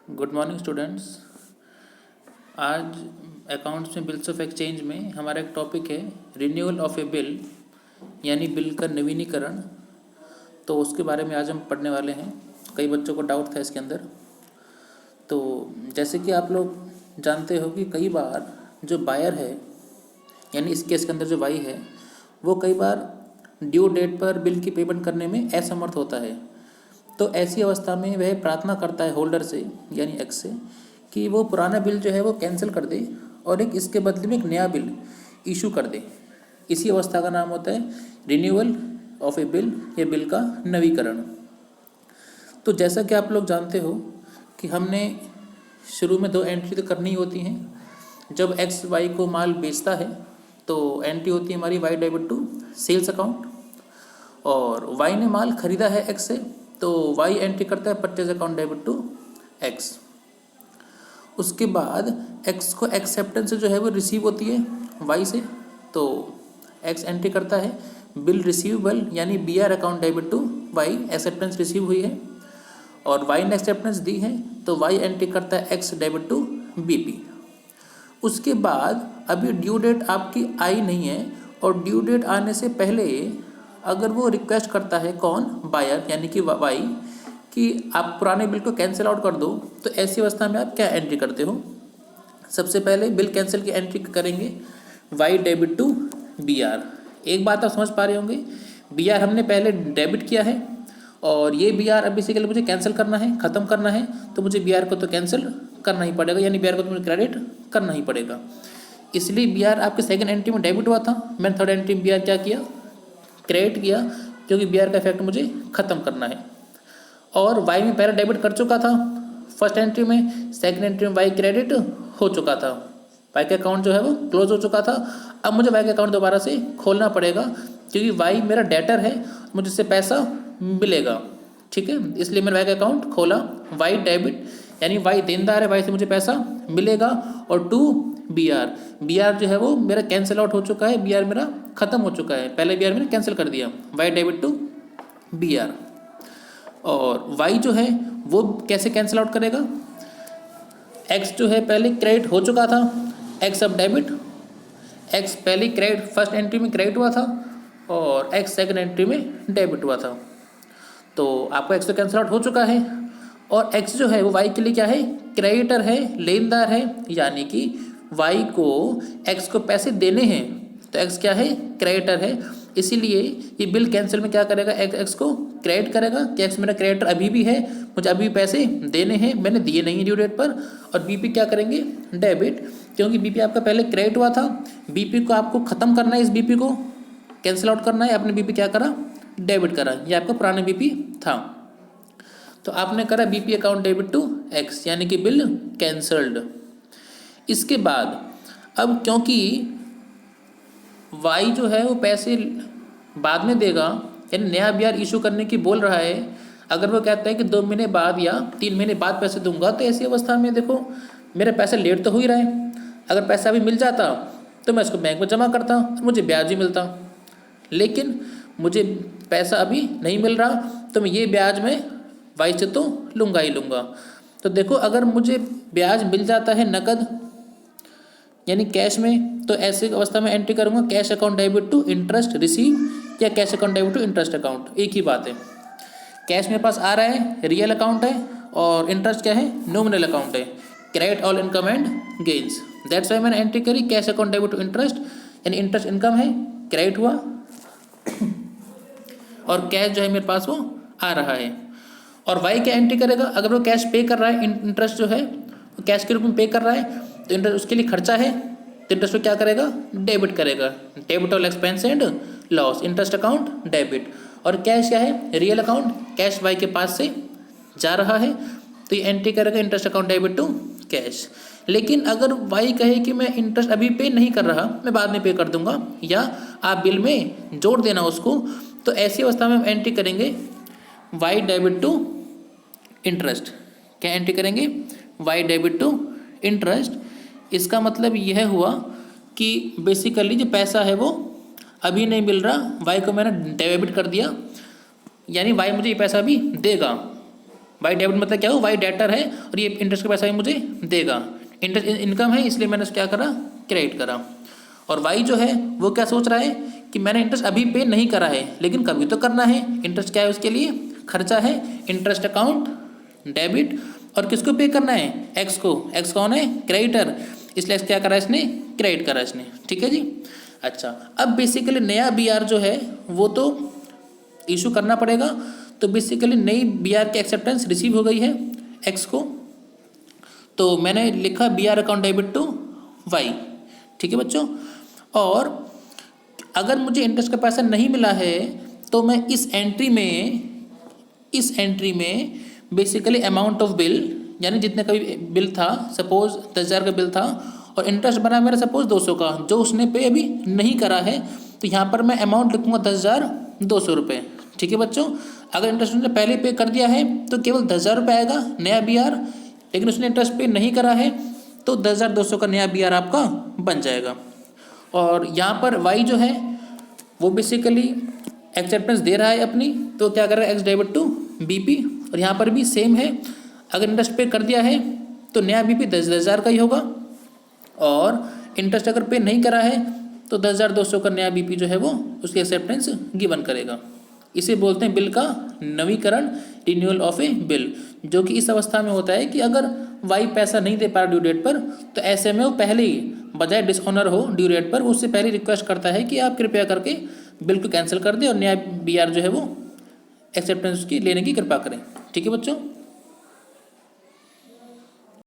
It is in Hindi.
Good morning students. आज अकाउंट्स में बिल्स ऑफ एक्सचेंज में हमारा एक टॉपिक है रिन्यूअल ऑफ ए बिल, यानी बिल का नवीनीकरण। तो उसके बारे में आज हम पढ़ने वाले हैं। कई बच्चों को डाउट था इसके अंदर। तो जैसे कि आप लोग जानते हो कि कई बार जो बायर है, यानी इस केस के अंदर जो वाई है, वो कई बार ड्यू डेट पर बिल की पेमेंट करने में असमर्थ होता है। तो ऐसी अवस्था में वह प्रार्थना करता है होल्डर से, यानी एक्स से, कि वो पुराना बिल जो है वो कैंसिल कर दे और एक इसके बदले में एक नया बिल इशू कर दे। इसी अवस्था का नाम होता है रिन्यूअल ऑफ ए बिल, या बिल का नवीकरण। तो जैसा कि आप लोग जानते हो कि हमने शुरू में 2 एंट्री तो करनी होती हैं। जब एक्स वाई को माल बेचता है तो एंट्री होती है हमारी Y debit to sales account, और वाई ने माल खरीदा है एक्स से तो वाई एंट्री करता है purchase account debit to X. उसके बाद एक्स को एक्सेप्टेंस जो है वो रिसीव होती है वाई से, तो एक्स एंट्री करता है बिल रिसीवेबल, यानी B R account debit to Y, acceptance receive हुई है और वाई ने एक्सेप्टेंस दी है तो वाई एंट्री करता है X debit to B P. उसके बाद अभी ड्यू डेट आपकी आई नहीं है, और ड्यू डेट आने से पहले अगर वो रिक्वेस्ट करता है कौन, बायर यानी कि वाई, कि आप पुराने बिल को कैंसिल आउट कर दो, तो ऐसी अवस्था में आप क्या एंट्री करते हो? सबसे पहले बिल कैंसिल की एंट्री करेंगे Y debit to B R. एक बात आप समझ पा रहे होंगे, बी आर हमने पहले डेबिट किया है और ये बी आर अब बेसिकली मुझे कैंसिल करना है, ख़त्म करना है, तो मुझे बी आर को तो कैंसिल करना ही पड़ेगा, यानी बी आर को तो मुझे क्रेडिट करना ही पड़ेगा। इसलिए बी आर आपके सेकेंड एंट्री में डेबिट हुआ था, मैंने थर्ड एंट्री में बी आर क्या किया, क्रेडिट किया, क्योंकि बी आर का इफेक्ट मुझे ख़त्म करना है। और वाई में पहले डेबिट कर चुका था फर्स्ट एंट्री में, सेकंड एंट्री में वाई क्रेडिट हो चुका था, वाई का अकाउंट जो है वो क्लोज हो चुका था। अब मुझे वाई का अकाउंट दोबारा से खोलना पड़ेगा, क्योंकि वाई मेरा डेटर है, मुझे इससे पैसा मिलेगा, ठीक है। इसलिए मैंने वाई का अकाउंट खोला, वाई डेबिट यानी वाई देनदार है, वाई से मुझे पैसा मिलेगा, और टू बी आर जो है वो मेरा कैंसिल आउट हो चुका है, बी आर मेरा ख़त्म हो चुका है, पहले बी आर मैंने कैंसिल कर दिया, Y debit to B R. और वाई जो है वो कैसे कैंसिल आउट करेगा, एक्स जो है पहले क्रेडिट हो चुका था, एक्स अब डेबिट, एक्स पहले क्रेडिट फर्स्ट एंट्री में क्रेडिट हुआ था और एक्स सेकंड एंट्री में डेबिट हुआ था, तो आपको एक्स तो कैंसिल आउट हो चुका है। और एक्स जो है वो वाई के लिए क्या है, क्रेडिटर है, लेनदार है, यानी कि वाई को एक्स को पैसे देने हैं, तो एक्स क्या है, क्रेडिटर है। इसीलिए ये बिल कैंसिल में क्या करेगा, एक्स को क्रेडिट करेगा कि एक्स मेरा क्रेडिटर अभी भी है, मुझे अभी भी पैसे देने हैं, मैंने दिए नहीं ड्यू डेट पर। और बीपी क्या करेंगे, डेबिट, क्योंकि बीपी आपका पहले क्रेडिट हुआ था, बीपी को आपको ख़त्म करना है, इस बीपी को कैंसिल आउट करना है, आपने बीपी क्या करा, डेबिट करा, ये आपका पुराना बीपी था, तो आपने करा BP account debit to X, यानी कि बिल कैंसल्ड। इसके बाद अब क्योंकि वाई जो है वो पैसे बाद में देगा, यानी नया बी आर इशू करने की बोल रहा है, अगर वो कहता है कि 2 महीने बाद या 3 महीने बाद पैसे दूंगा, तो ऐसी अवस्था में देखो मेरा पैसा लेट तो हो ही रहा है, अगर पैसा अभी मिल जाता तो मैं इसको बैंक में जमा करता, मुझे ब्याज ही मिलता, लेकिन मुझे पैसा अभी नहीं मिल रहा, तो मैं ये ब्याज में वाई से तो लूँगा ही लूँगा। तो देखो अगर मुझे ब्याज मिल जाता है नकद यानी कैश में, तो ऐसी अवस्था में एंट्री करूँगा cash account debit to interest receive, या cash account debit to interest account, एक ही बात है। कैश मेरे पास आ रहा है, रियल अकाउंट है, और इंटरेस्ट क्या है, नॉमिनल अकाउंट है, credit all income and gains, that's why मैंने एंट्री करी cash account debit to interest, यानी इंटरेस्ट इनकम है, क्रेडिट हुआ और कैश जो है मेरे पास वो आ रहा है। और वाई क्या एंट्री करेगा, अगर वो कैश पे कर रहा है, इंटरेस्ट जो है वो कैश के रूप में पे कर रहा है, तो इंटरेस्ट उसके लिए खर्चा है, तो इंटरेस्ट को क्या करेगा, डेबिट करेगा, debit all expense and loss, interest account debit. और कैश क्या है, रियल अकाउंट, कैश वाई के पास से जा रहा है, तो ये एंट्री करेगा interest account debit to cash. लेकिन अगर वाई कहे कि मैं इंटरेस्ट अभी पे नहीं कर रहा, मैं बाद में पे कर दूंगा, या आप बिल में जोड़ देना उसको, तो ऐसी अवस्था में हम एंट्री करेंगे वाई डेबिट टू इंटरेस्ट। क्या एंट्री करेंगे, वाई डेबिट टू इंटरेस्ट। इसका मतलब यह हुआ कि बेसिकली जो पैसा है वो अभी नहीं मिल रहा, वाई को मैंने डेबिट कर दिया, यानी वाई मुझे ये पैसा भी देगा, वाई डेबिट मतलब क्या हो, वाई डेटर है और ये इंटरेस्ट का पैसा भी मुझे देगा। इंटरेस्ट इनकम है इसलिए मैंने क्या करा, क्रेडिट करा। और वाई जो है वो क्या सोच रहा है कि मैंने इंटरेस्ट अभी पे नहीं करा है लेकिन कभी तो करना है। इंटरेस्ट क्या है उसके लिए, खर्चा है। इंटरेस्ट अकाउंट डेबिट, और किसको पे करना है, एक्स को। एक्स कौन है, क्रेडिटर, इसलिए क्या करा इसने, क्रेडिट करा इसने। ठीक है जी। अच्छा, अब बेसिकली नया बी आर जो है वो तो इशू करना पड़ेगा। तो बेसिकली नई बी आर की एक्सेप्टेंस रिसीव हो गई है एक्स को, तो मैंने लिखा B R account debit to Y. ठीक है बच्चों। और अगर मुझे इंटरेस्ट का पैसा नहीं मिला है तो मैं इस एंट्री में बेसिकली अमाउंट ऑफ बिल, यानी जितने का भी बिल था, सपोज 10,000 का बिल था और इंटरेस्ट बना मेरा सपोज 200 का, जो उसने पे अभी नहीं करा है, तो यहाँ पर मैं अमाउंट लिखूँगा 10,200 रुपये। ठीक है बच्चों। अगर इंटरेस्ट उसने पहले पे कर दिया है तो केवल 10,000 रुपये आएगा नया बी आर, लेकिन उसने इंटरेस्ट पे नहीं करा है तो 10,200 का नया बी आर आपका बन जाएगा। और यहाँ पर वाई जो है वो बेसिकली एक्सेप्टेंस दे रहा है अपनी, तो क्या कर रहा है, एक्स डेबिट टू बीपी। और यहाँ पर भी सेम है, अगर इंटरेस्ट पे कर दिया है तो नया बीपी 10,000 का ही होगा, और इंटरेस्ट अगर पे नहीं करा है तो 10,200 का नया बीपी जो है वो उसकी एक्सेप्टेंस गिवन करेगा। इसे बोलते हैं बिल का नवीकरण, रिन्यूअल ऑफ ए बिल, जो कि इस अवस्था में होता है कि अगर वाई पैसा नहीं दे पा रहा ड्यू डेट पर, तो ऐसे में वो पहले ही, बजाय डिसऑनर हो ड्यू डेट पर, उससे पहले रिक्वेस्ट करता है कि आप कृपया करके बिल को कैंसिल कर दें और नया बी आर जो है वो एक्सेप्टेंस की लेने की कृपा करें। ठीक है बच्चों।